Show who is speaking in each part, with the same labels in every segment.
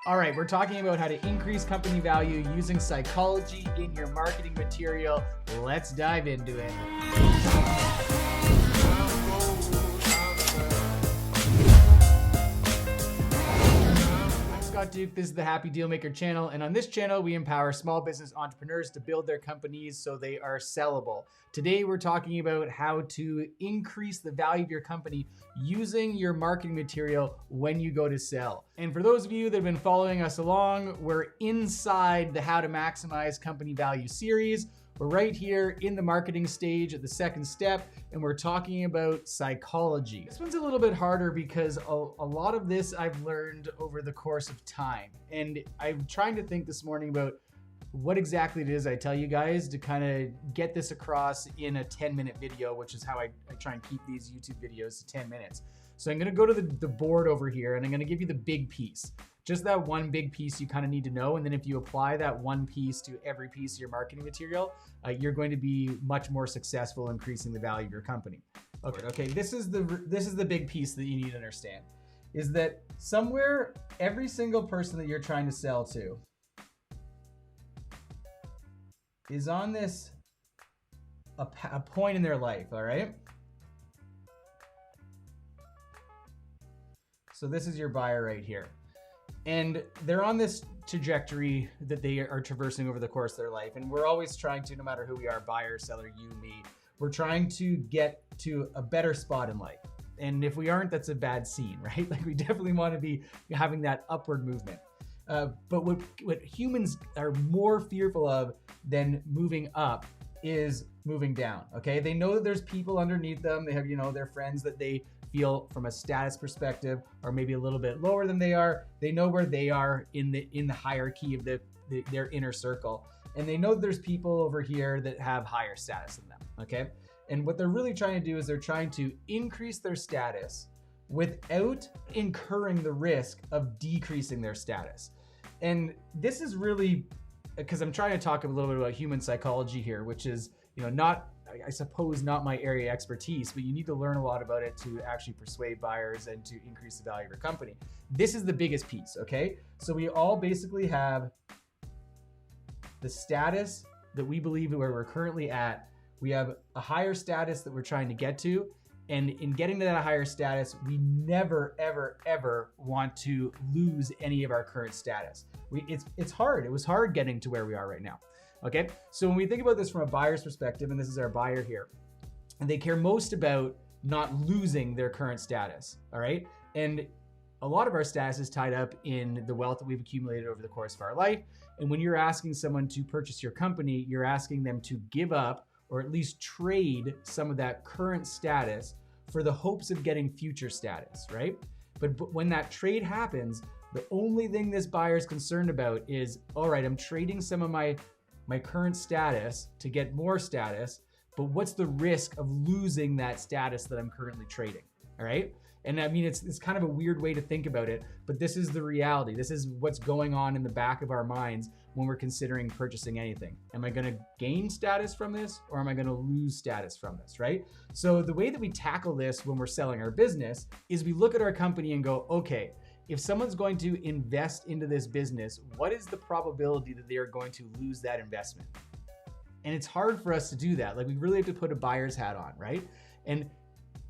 Speaker 1: All right, we're talking about how to increase company value using psychology in your marketing material. Let's dive into it. I'm Scott Duke, this is the Happy Dealmaker channel, and on this channel we empower small business entrepreneurs to build their companies so they are sellable. Today we're talking about how to increase the value of your company using your marketing material when you go to sell. And for those of you that have been following us along, we're inside the How to Maximize Company Value series. We're right here in the marketing stage at the second step, and we're talking about psychology. This one's a little bit harder because a lot of this I've learned over the course of time. And I'm trying to think this morning about what exactly it is I tell you guys to kind of get this across in a 10-minute video, which is how I try and keep these YouTube videos to 10 minutes. So I'm gonna go to the board over here and I'm gonna give you the big piece. Just that one big piece you kind of need to know. And then if you apply that one piece to every piece of your marketing material, you're going to be much more successful increasing the value of your company. Okay, this is the big piece that you need to understand, is that somewhere every single person that you're trying to sell to is on this a point in their life, all right? So this is your buyer right here. And they're on this trajectory that they are traversing over the course of their life. And we're always trying to, no matter who we are, buyer, seller, you, me, we're trying to get to a better spot in life. And if we aren't, that's a bad scene, right? Like we definitely want to be having that upward movement. But what humans are more fearful of than moving up is moving down, okay? They know that there's people underneath them. They have, their friends that they feel from a status perspective are maybe a little bit lower than they are. They know where they are in the hierarchy of their inner circle. And they know there's people over here that have higher status than them, okay? And what they're really trying to do is they're trying to increase their status without incurring the risk of decreasing their status. And this is really, because I'm trying to talk a little bit about human psychology here, which is, I suppose not my area of expertise, but you need to learn a lot about it to actually persuade buyers and to increase the value of your company. This is the biggest piece, okay? So we all basically have the status that we believe where we're currently at. We have a higher status that we're trying to get to. And in getting to that higher status, we never, ever, ever want to lose any of our current status. It's hard. It was hard getting to where we are right now. Okay, so when we think about this from a buyer's perspective, and this is our buyer here, and they care most about not losing their current status, all right? And a lot of our status is tied up in the wealth that we've accumulated over the course of our life. And when you're asking someone to purchase your company, you're asking them to give up or at least trade some of that current status for the hopes of getting future status, right? But when that trade happens, the only thing this buyer is concerned about is, all right, I'm trading some of my current status to get more status, but what's the risk of losing that status that I'm currently trading, all right? And I mean, it's kind of a weird way to think about it, but this is the reality. This is what's going on in the back of our minds when we're considering purchasing anything. Am I gonna gain status from this, or am I gonna lose status from this, right? So the way that we tackle this when we're selling our business is we look at our company and go, okay, if someone's going to invest into this business, what is the probability that they are going to lose that investment? And it's hard for us to do that. Like we really have to put a buyer's hat on, right? And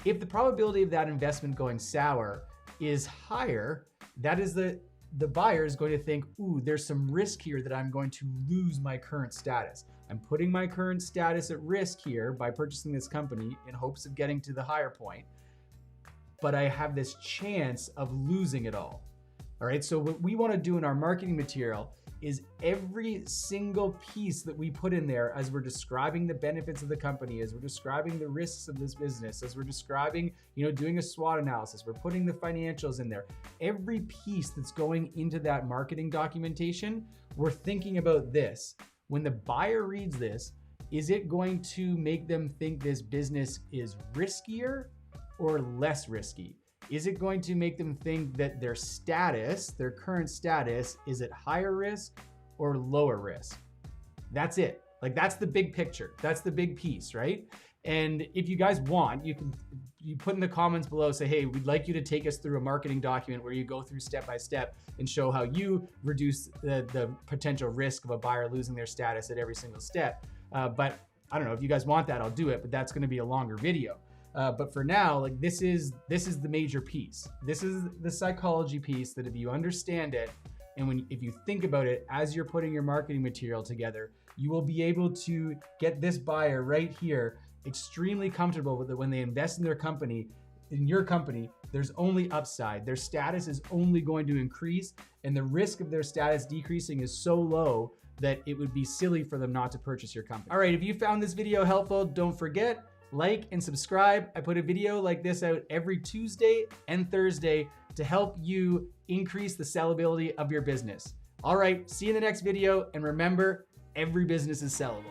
Speaker 1: if the probability of that investment going sour is higher, that is the buyer is going to think, ooh, there's some risk here that I'm going to lose my current status. I'm putting my current status at risk here by purchasing this company in hopes of getting to the higher point, but I have this chance of losing it all. All right, so what we want to do in our marketing material is every single piece that we put in there as we're describing the benefits of the company, as we're describing the risks of this business, as we're describing, doing a SWOT analysis, we're putting the financials in there. Every piece that's going into that marketing documentation, we're thinking about this. When the buyer reads this, is it going to make them think this business is riskier or less risky? Is it going to make them think that their status, their current status, is at higher risk or lower risk? That's it. Like that's the big picture. That's the big piece, right? And if you guys want, you put in the comments below, say, hey, we'd like you to take us through a marketing document where you go through step by step and show how you reduce the potential risk of a buyer losing their status at every single step. But I don't know if you guys want that, I'll do it, but that's going to be a longer video. But for now, like this is the major piece. This is the psychology piece that if you understand it, and if you think about it as you're putting your marketing material together, you will be able to get this buyer right here extremely comfortable with it when they invest in their company. In your company, there's only upside. Their status is only going to increase, and the risk of their status decreasing is so low that it would be silly for them not to purchase your company. All right, if you found this video helpful, don't forget, like and subscribe. I put a video like this out every Tuesday and Thursday to help you increase the sellability of your business. All right, see you in the next video, and remember, every business is sellable.